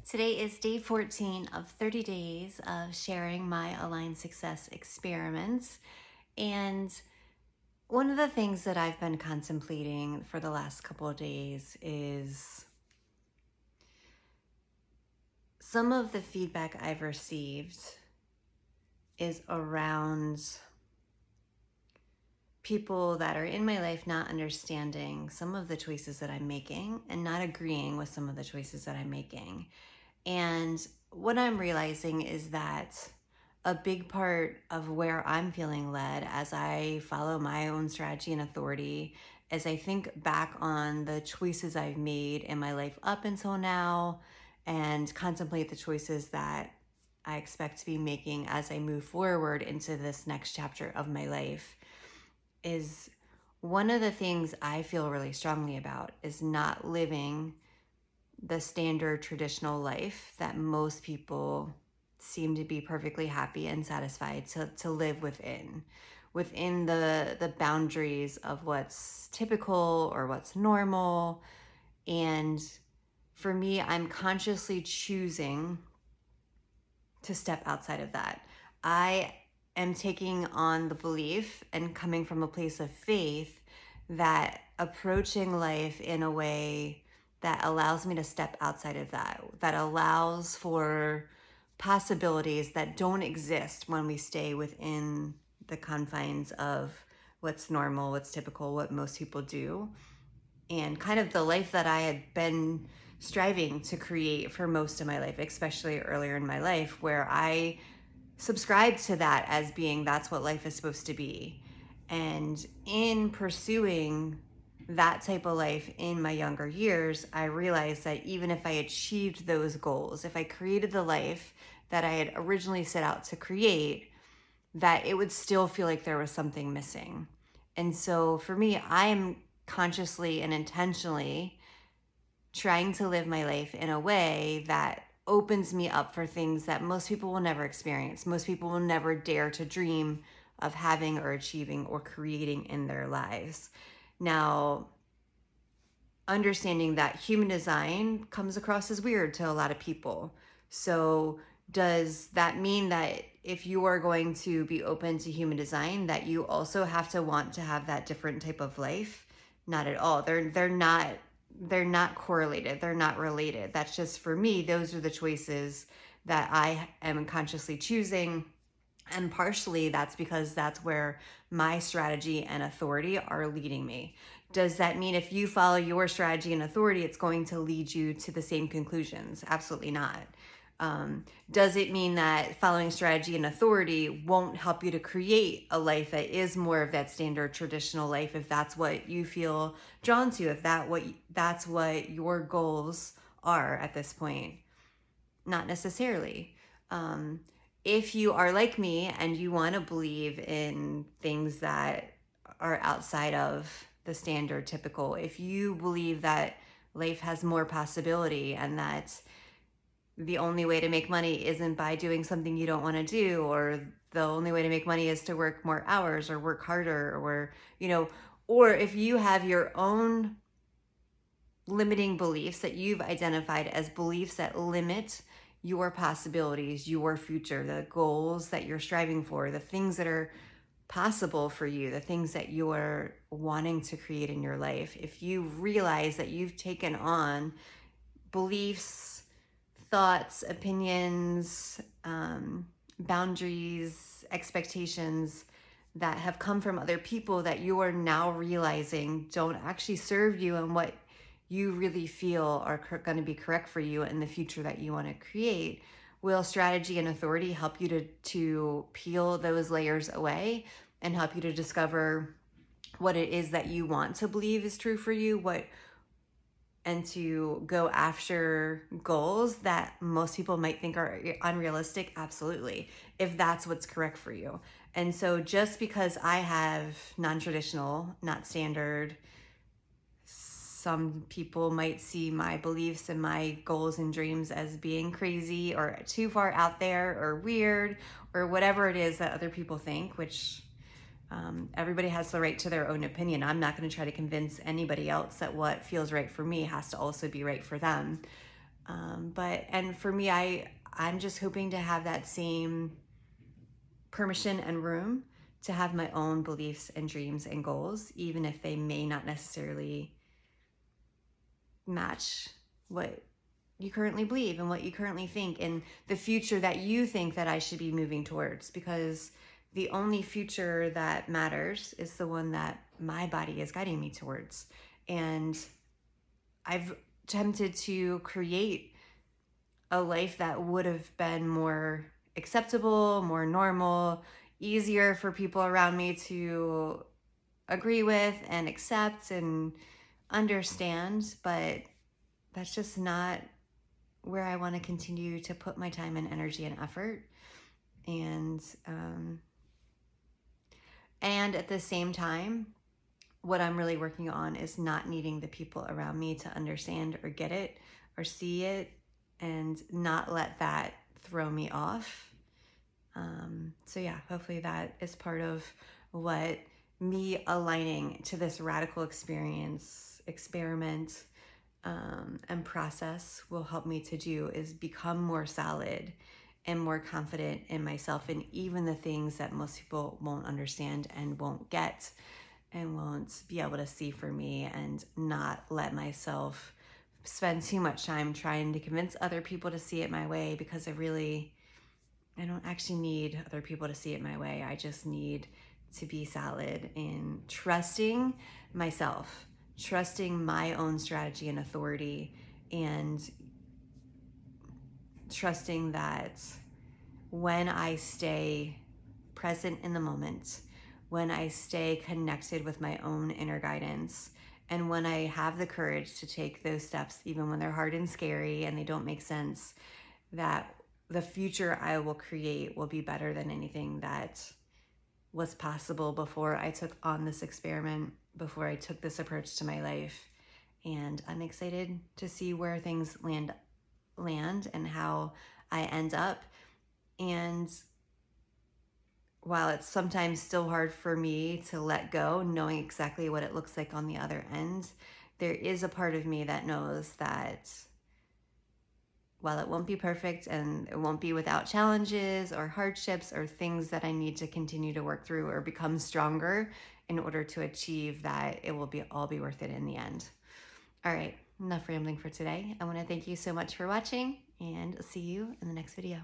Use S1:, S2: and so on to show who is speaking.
S1: Today is day 14 of 30 days of sharing my Aligned Success experiments. And one of the things that I've been contemplating for the last couple of days is some of the feedback I've received is around people that are in my life not understanding some of the choices that I'm making and not agreeing with some of the choices that I'm making. And what I'm realizing is that a big part of where I'm feeling led as I follow my own strategy and authority, as I think back on the choices I've made in my life up until now and contemplate the choices that I expect to be making as I move forward into this next chapter of my life, is one of the things I feel really strongly about is not living the standard traditional life that most people seem to be perfectly happy and satisfied to live within the boundaries of what's typical or what's normal. And for me, I'm consciously choosing to step outside of that. I am taking on the belief and coming from a place of faith that approaching life in a way that allows me to step outside of that allows for possibilities that don't exist when we stay within the confines of what's normal, what's typical, what most people do, and kind of the life that I had been striving to create for most of my life, especially earlier in my life, where I subscribed to that as being that's what life is supposed to be. And in pursuing that type of life in my younger years, I realized that even if I achieved those goals, if I created the life that I had originally set out to create, that it would still feel like there was something missing. And so for me, I am consciously and intentionally trying to live my life in a way that opens me up for things that most people will never experience. Most people will never dare to dream of having or achieving or creating in their lives. Now, understanding that human design comes across as weird to a lot of people. So does that mean that if you are going to be open to human design, that you also have to want to have that different type of life? Not at all. They're not correlated. They're not related. That's just, for me, those are the choices that I am consciously choosing. And partially that's because that's where my strategy and authority are leading me. Does that mean if you follow your strategy and authority, it's going to lead you to the same conclusions? Absolutely not. Does it mean that following strategy and authority won't help you to create a life that is more of that standard traditional life, if that's what you feel drawn to, if that's what your goals are at this point? Not necessarily. If you are like me and you want to believe in things that are outside of the standard typical, if you believe that life has more possibility and that the only way to make money isn't by doing something you don't want to do, or the only way to make money is to work more hours or work harder, or if you have your own limiting beliefs that you've identified as beliefs that limit your possibilities, your future, the goals that you're striving for, the things that are possible for you, the things that you're wanting to create in your life, if you realize that you've taken on beliefs, thoughts, opinions, boundaries, expectations that have come from other people that you are now realizing don't actually serve you and what you really feel are going to be correct for you in the future that you want to create, will strategy and authority help you to peel those layers away and help you to discover what it is that you want to believe is true for you, and to go after goals that most people might think are unrealistic? Absolutely, if that's what's correct for you. And so just because I have non-traditional, not standard, some people might see my beliefs and my goals and dreams as being crazy or too far out there or weird or whatever it is that other people think, which everybody has the right to their own opinion. I'm not going to try to convince anybody else that what feels right for me has to also be right for them. And for me, I'm just hoping to have that same permission and room to have my own beliefs and dreams and goals, even if they may not necessarily match what you currently believe and what you currently think and the future that you think that I should be moving towards, because the only future that matters is the one that my body is guiding me towards. And I've attempted to create a life that would have been more acceptable, more normal, easier for people around me to agree with and accept and understand, but that's just not where I want to continue to put my time and energy and effort. And and at the same time, what I'm really working on is not needing the people around me to understand or get it or see it, and not let that throw me off. So yeah, hopefully that is part of what me aligning to this radical experiment, and process will help me to do, is become more solid and more confident in myself, and even the things that most people won't understand and won't get and won't be able to see for me, and not let myself spend too much time trying to convince other people to see it my way, because I don't actually need other people to see it my way. I just need to be solid in trusting myself, trusting my own strategy and authority, and trusting that when I stay present in the moment, when I stay connected with my own inner guidance, and when I have the courage to take those steps, even when they're hard and scary and they don't make sense, that the future I will create will be better than anything that was possible before I took on this experiment, before I took this approach to my life. And I'm excited to see where things land and how I end up. And while it's sometimes still hard for me to let go, knowing exactly what it looks like on the other end, there is a part of me that knows that while it won't be perfect and it won't be without challenges or hardships or things that I need to continue to work through or become stronger in order to achieve, that it will all be worth it in the end. All right, enough rambling for today. I want to thank you so much for watching, and see you in the next video.